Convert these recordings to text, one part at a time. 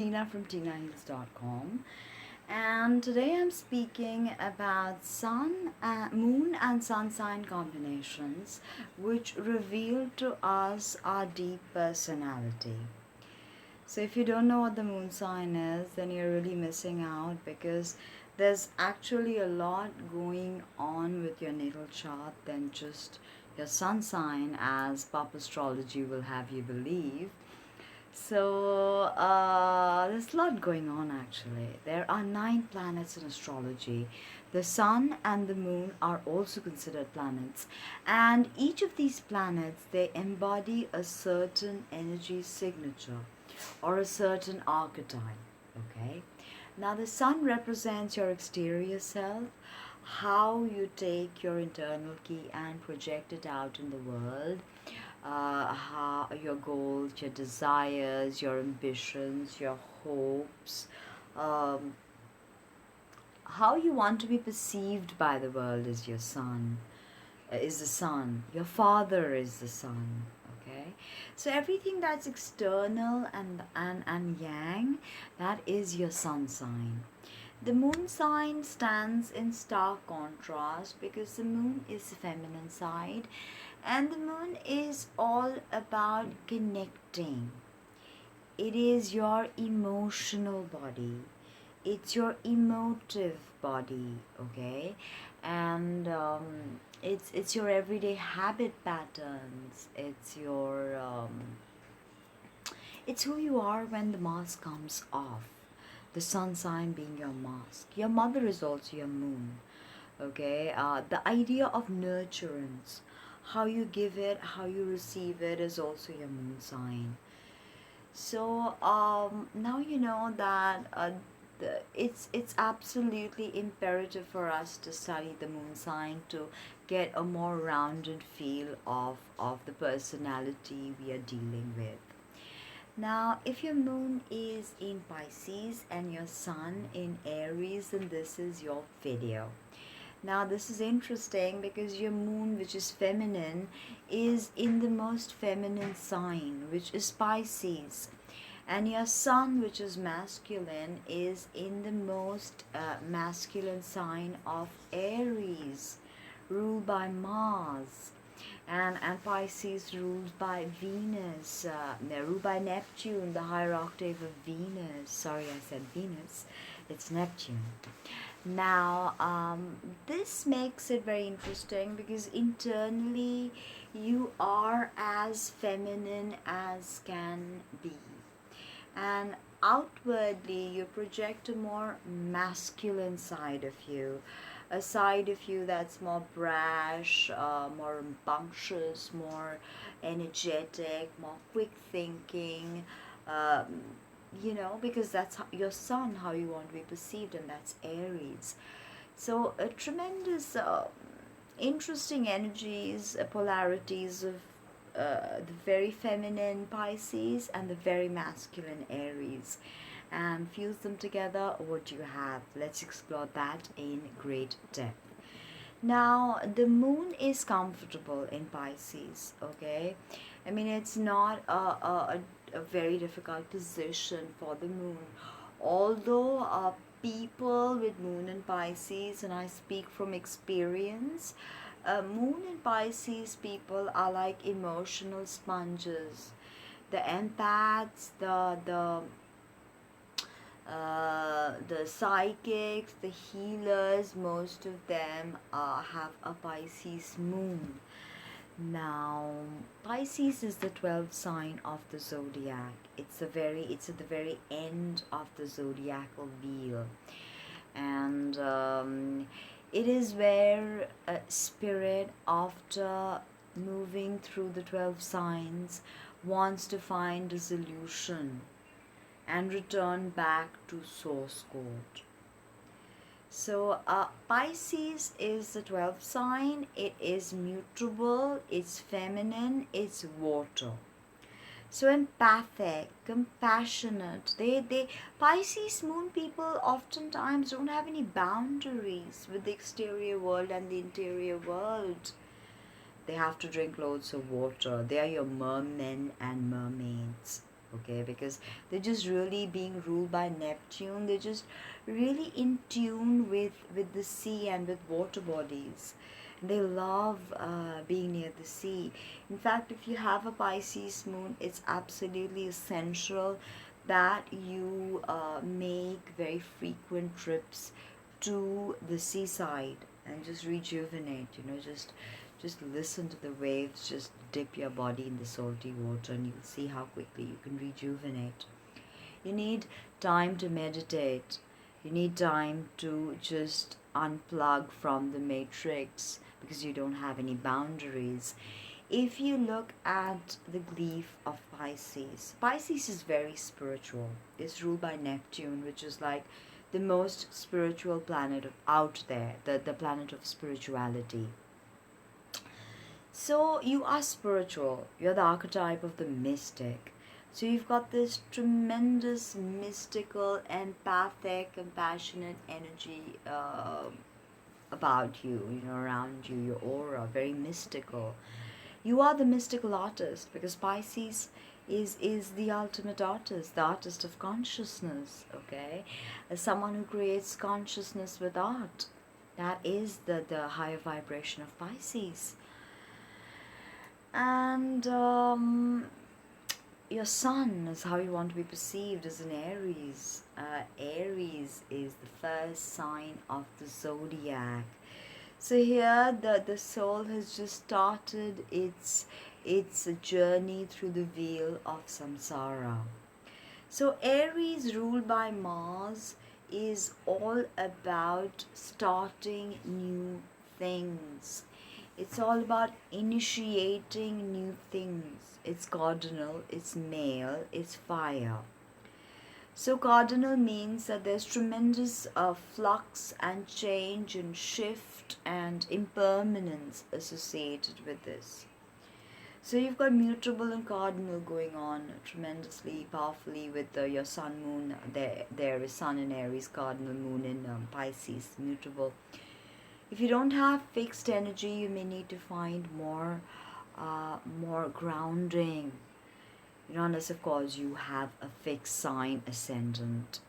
Tina from TinaHills.com, and today I'm speaking about moon and sun sign combinations which reveal to us our deep personality. So if you don't know what the moon sign is, then you're really missing out because there's actually a lot going on with your natal chart than just your sun sign, as pop astrology will have you believe. There's a lot going on actually. There are 9 planets in astrology. The sun and the moon are also considered planets, and each of these planets they embody a certain energy signature or a certain archetype. Okay, now the sun represents your exterior self, how you take your internal key and project it out in the world, how your goals, your desires, your ambitions, your hopes, um, how you want to be perceived by the world is your sun, is the sun. Your father is the sun. Okay, so everything that's external and yang, that is your sun sign. The moon sign stands in stark contrast because the moon is the feminine side and the moon is all about connecting. It is your emotional body. It's your emotive body, okay? And it's your everyday habit patterns. It's who you are when the mask comes off. The sun sign being your mask. Your mother is also your moon, okay? The idea of nurturance, how you give it, how you receive it, is also your moon sign. So now you know that it's absolutely imperative for us to study the moon sign to get a more rounded feel of the personality we are dealing with. Now, if your moon is in Pisces and your sun in Aries, then this is your video. Now, this is interesting because your moon, which is feminine, is in the most feminine sign, which is Pisces. And your sun, which is masculine, is in the most masculine sign of Aries, ruled by Mars. And Pisces rules by Venus, ruled by Neptune, the higher octave of Venus. Sorry, I said Venus. It's Neptune. Now, this makes it very interesting because internally you are as feminine as can be, and outwardly you project a more masculine side of you, a side of you that's more brash, more rambunctious, more energetic, more quick thinking, um, because that's your sun, how you want to be perceived, and that's Aries. So a tremendous interesting energies, polarities of the very feminine Pisces and the very masculine Aries, and fuse them together. What do you have? Let's explore that in great depth. Now, the moon is comfortable in Pisces, okay? I mean, it's not a very difficult position for the moon. Although people with moon in Pisces, and I speak from experience, moon in Pisces people are like emotional sponges. The empaths, the psychics, the healers, most of them have a Pisces moon. Now, Pisces is the 12th sign of the zodiac. It's at the very end of the zodiacal wheel, and it is where spirit, after moving through the 12 signs, wants to find a solution and return back to source code. So Pisces is the 12th sign. It is mutable, it's feminine, it's water. So empathic, compassionate. They Pisces moon people oftentimes don't have any boundaries with the exterior world and the interior world. They have to drink loads of water. They are your mermen and mermaids. okay, because they're just really being ruled by Neptune. They're just really in tune with the sea and with water bodies. They love being near the sea. In fact, if you have a Pisces moon, it's absolutely essential that you make very frequent trips to the seaside and just rejuvenate, just listen to the waves, just dip your body in the salty water, and you'll see how quickly you can rejuvenate. You need time to meditate. You need time to just unplug from the matrix because you don't have any boundaries. If you look at the glyph of Pisces, Pisces is very spiritual. It's ruled by Neptune, which is like the most spiritual planet out there, the planet of spirituality. So you are spiritual. You're the archetype of the mystic. So you've got this tremendous mystical, empathic, compassionate energy about you, around you, your aura, very mystical. You are the mystical artist because Pisces is the ultimate artist, the artist of consciousness, okay? As someone who creates consciousness with art. That is the higher vibration of Pisces. And your sun is how you want to be perceived as an Aries. Aries is the first sign of the zodiac. So here the soul has just started its journey through the veil of samsara. So Aries, ruled by Mars, is all about starting new things. It's all about initiating new things. It's cardinal, it's male, it's fire. So cardinal means that there's tremendous flux and change and shift and impermanence associated with this. So you've got mutable and cardinal going on tremendously powerfully with your sun moon. There is sun in Aries, cardinal moon in Pisces, mutable. If you don't have fixed energy, you may need to find more grounding. Unless of course you have a fixed sign ascendant.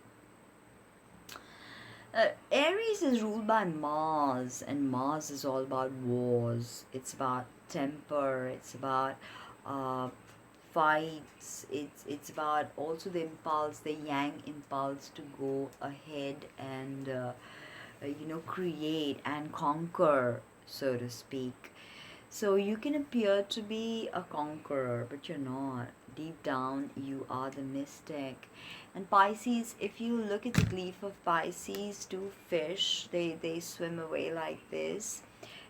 Aries is ruled by Mars, and Mars is all about wars. It's about temper. It's about fights. It's about also the impulse, the yang impulse to go ahead and create and conquer, so to speak. So you can appear to be a conqueror, but you're not. Deep down, you are the mystic. And Pisces, if you look at the glyph of Pisces, two fish, they swim away like this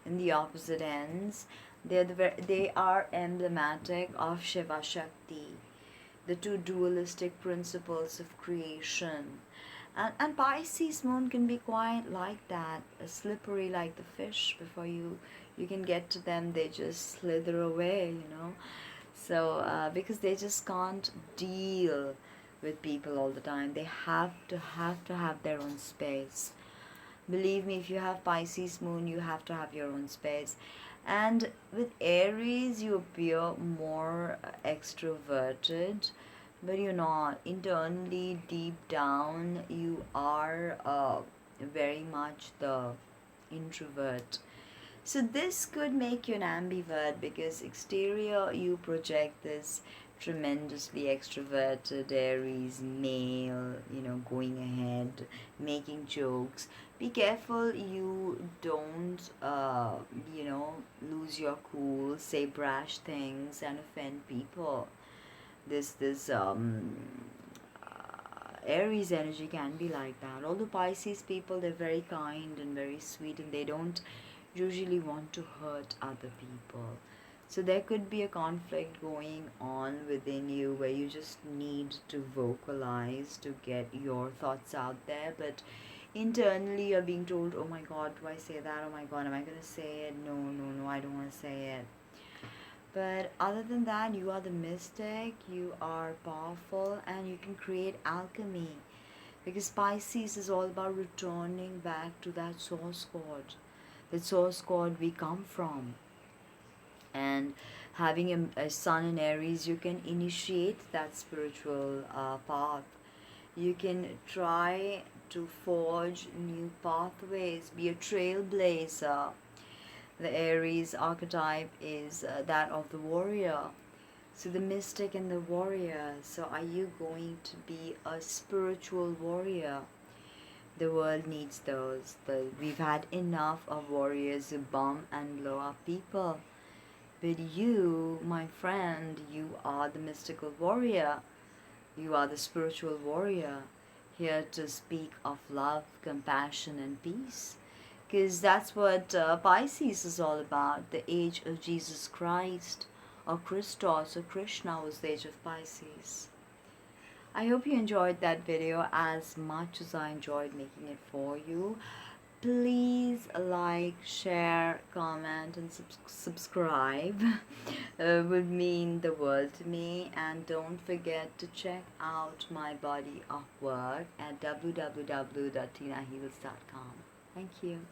in the opposite ends. They are emblematic of Shiva Shakti, the two dualistic principles of creation. And Pisces moon can be quite like that, slippery like the fish. Before you can get to them, they just slither away, So because they just can't deal with people all the time. They have to have their own space. Believe me, if you have Pisces moon, you have to have your own space. And with Aries, you appear more extroverted, but you're not. Internally, deep down, you are very much the introvert. So this could make you an ambivert because exterior you project this tremendously extroverted Aries male, going ahead, making jokes. Be careful you don't, lose your cool, say brash things and offend people. This Aries energy can be like that. Although Pisces people, they're very kind and very sweet, and they don't usually want to hurt other people. So there could be a conflict going on within you where you just need to vocalize to get your thoughts out there, but internally you're being told, oh my god, do I say that? Oh my god, am I going to say it? No, I don't want to say it. But other than that, you are the mystic, you are powerful, and you can create alchemy. Because Pisces is all about returning back to that source code we come from. And having a sun in Aries, you can initiate that spiritual path. You can try to forge new pathways, be a trailblazer. The Aries archetype is that of the warrior. So the mystic and the warrior. So are you going to be a spiritual warrior? The world needs those. We've had enough of warriors who bomb and blow up people. But you, my friend, you are the mystical warrior. You are the spiritual warrior, here to speak of love, compassion, and peace. Because that's what Pisces is all about. The age of Jesus Christ, or Christos, or Krishna was the age of Pisces. I hope you enjoyed that video as much as I enjoyed making it for you. Please like, share, comment, and subscribe. Would mean the world to me. And don't forget to check out my body of work at www.tinaheals.com. Thank you.